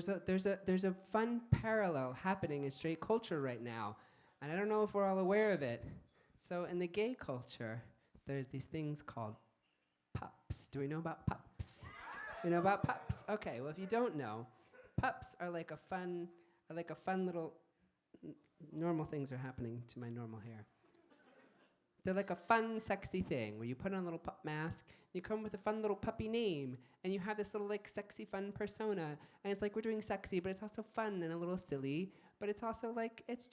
there's a fun parallel happening in straight culture right now, and I don't know if we're all aware of it. So in the gay culture, there's these things called PUPS. Do we know about PUPS? You know about PUPS? Okay. Well, if you don't know, PUPS are like a fun little. Normal things are happening to my normal hair. They're like a fun, sexy thing where you put on a little pup mask, you come with a fun little puppy name, and you have this little like sexy, fun persona. And it's like we're doing sexy, but it's also fun and a little silly. But it's also like it's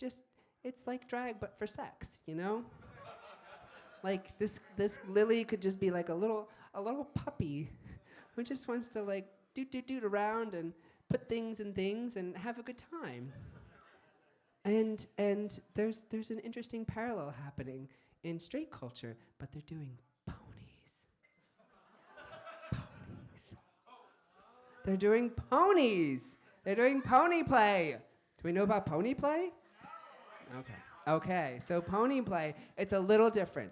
like drag, but for sex, you know? Like this Lili could just be like a little puppy who just wants to like doot around and put things in things and have a good time. And there's an interesting parallel happening in straight culture, but they're doing ponies. Ponies. They're doing ponies. They're doing pony play. Do we know about pony play? Okay. So pony play, it's a little different.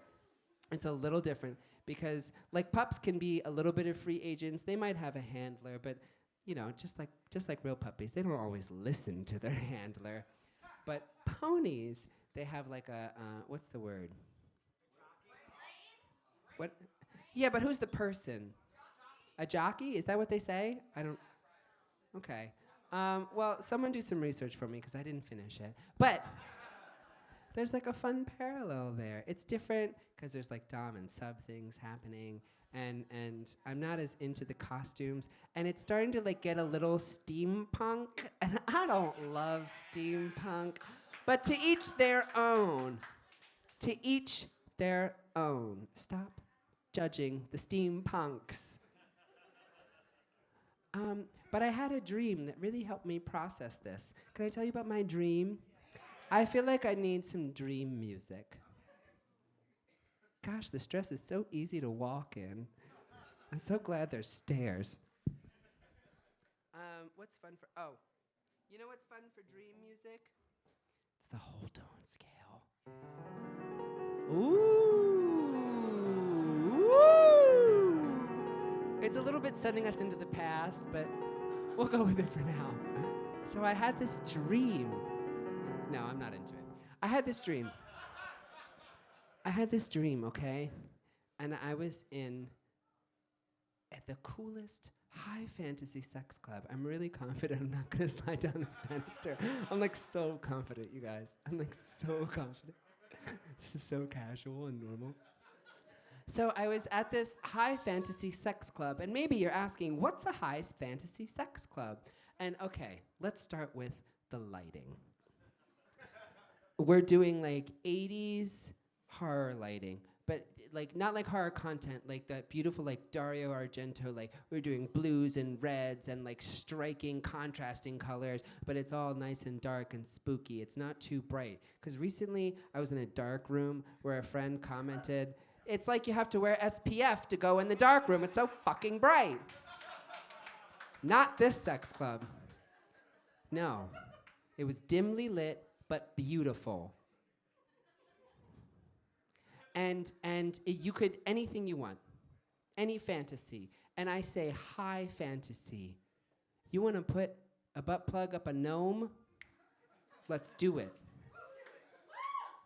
It's a little different because like pups can be a little bit of free agents. They might have a handler, but you know, just like real puppies, they don't always listen to their handler. But ponies, they have like a, what's the word? What? Yeah, but who's the person? A jockey? Is that what they say? I don't, okay. Well, someone do some research for me because I didn't finish it. But there's like a fun parallel there. It's different because there's like dom and sub things happening, and I'm not as into the costumes, and it's starting to like get a little steampunk, and I don't love steampunk, but to each their own. To each their own. Stop judging the steampunks. But I had a dream that really helped me process this. Can I tell you about my dream? I feel like I need some dream music. Gosh, this dress is so easy to walk in. I'm so glad there's stairs. What's fun for, you know what's fun for dream music? It's the whole tone scale. Ooh. Ooh. It's a little bit sending us into the past, but we'll go with it for now. So I had this dream. No, I'm not into it. I had this dream, okay? And I was at the coolest high fantasy sex club. I'm really confident I'm not gonna slide down this banister. I'm like so confident, you guys. I'm like so confident. This is so casual and normal. So I was at this high fantasy sex club, and maybe you're asking, what's a high fantasy sex club? And okay, let's start with the lighting. We're doing like 80s horror lighting, but like not like horror content, like that beautiful like Dario Argento, like we're doing blues and reds and like striking contrasting colors, but it's all nice and dark and spooky. It's not too bright. Because recently I was in a dark room where a friend commented, it's like you have to wear SPF to go in the dark room. It's so fucking bright. Not this sex club. No, it was dimly lit, but beautiful. And you could, anything you want, any fantasy. And I say high fantasy. You want to put a butt plug up a gnome? Let's do it.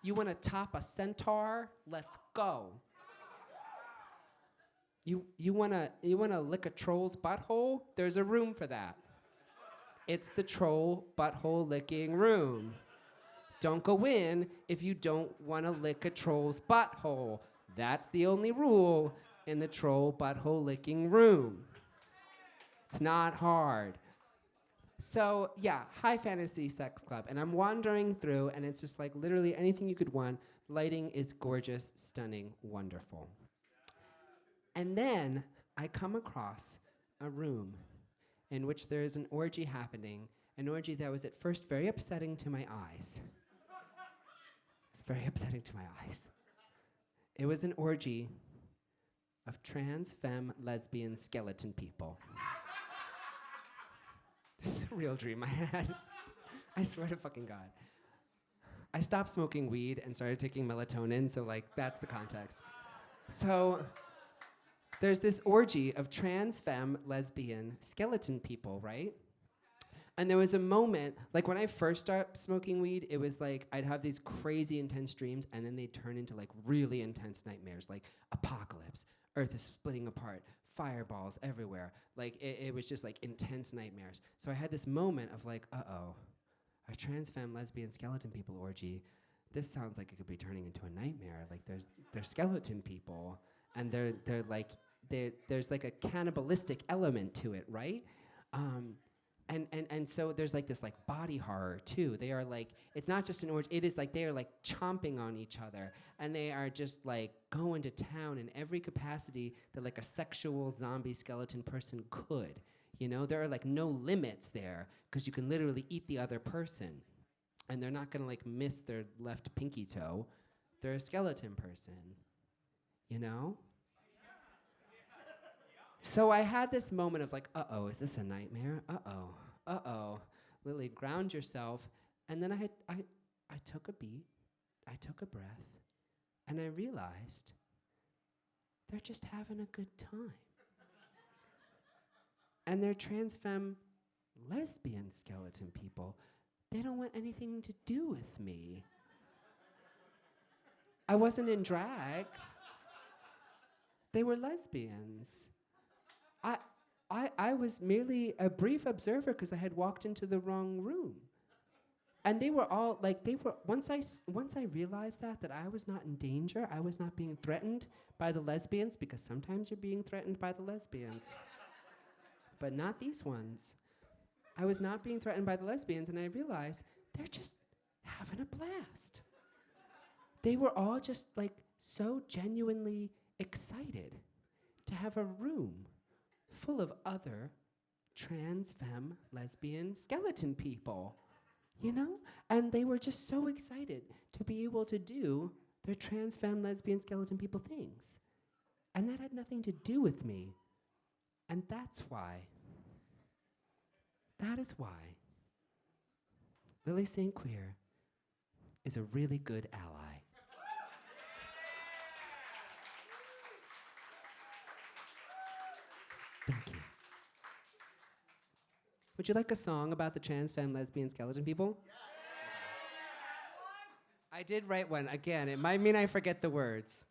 You want to top a centaur? Let's go. You wanna lick a troll's butthole? There's a room for that. It's the troll butthole licking room. Don't go in if you don't want to lick a troll's butthole. That's the only rule in the troll butthole licking room. It's not hard. So yeah, high fantasy sex club. And I'm wandering through, and it's just like literally anything you could want. Lighting is gorgeous, stunning, wonderful. And then I come across a room in which there is an orgy happening, an orgy that was at first very upsetting to my eyes. It's very upsetting to my eyes. It was an orgy of trans femme lesbian skeleton people. This is a real dream I had. I swear to fucking God. I stopped smoking weed and started taking melatonin, so like that's the context. So there's this orgy of trans femme lesbian skeleton people, right? And there was a moment, like when I first started smoking weed, it was like I'd have these crazy intense dreams, and then they'd turn into like really intense nightmares, like apocalypse, Earth is splitting apart, fireballs everywhere. Like it was just like intense nightmares. So I had this moment of like, uh-oh, a trans femme lesbian skeleton people orgy. This sounds like it could be turning into a nightmare. Like they're skeleton people, and there's like a cannibalistic element to it, right? And so there's like this like body horror too. They are like, it's not just an orgy, it is like they are like chomping on each other, and they are just like going to town in every capacity that like a sexual zombie skeleton person could. You know, there are like no limits there, because you can literally eat the other person, and they're not gonna like miss their left pinky toe. They're a skeleton person, you know? So I had this moment of like, uh-oh, is this a nightmare? Uh-oh, uh-oh. Lili, ground yourself. And then I took a beat, I took a breath, and I realized they're just having a good time. And they're trans femme lesbian skeleton people. They don't want anything to do with me. I wasn't in drag. They were lesbians. I was merely a brief observer because I had walked into the wrong room. And they were all like, once I realized that I was not in danger, I was not being threatened by the lesbians, because sometimes you're being threatened by the lesbians, but not these ones. I was not being threatened by the lesbians, and I realized they're just having a blast. They were all just like so genuinely excited to have a room full of other trans femme lesbian skeleton people, you know? And they were just so excited to be able to do their trans femme lesbian skeleton people things. And that had nothing to do with me. And that is why Lili St. Queer is a really good ally. Thank you. Would you like a song about the trans femme lesbian skeleton people? I did write one. Again, it might mean I forget the words.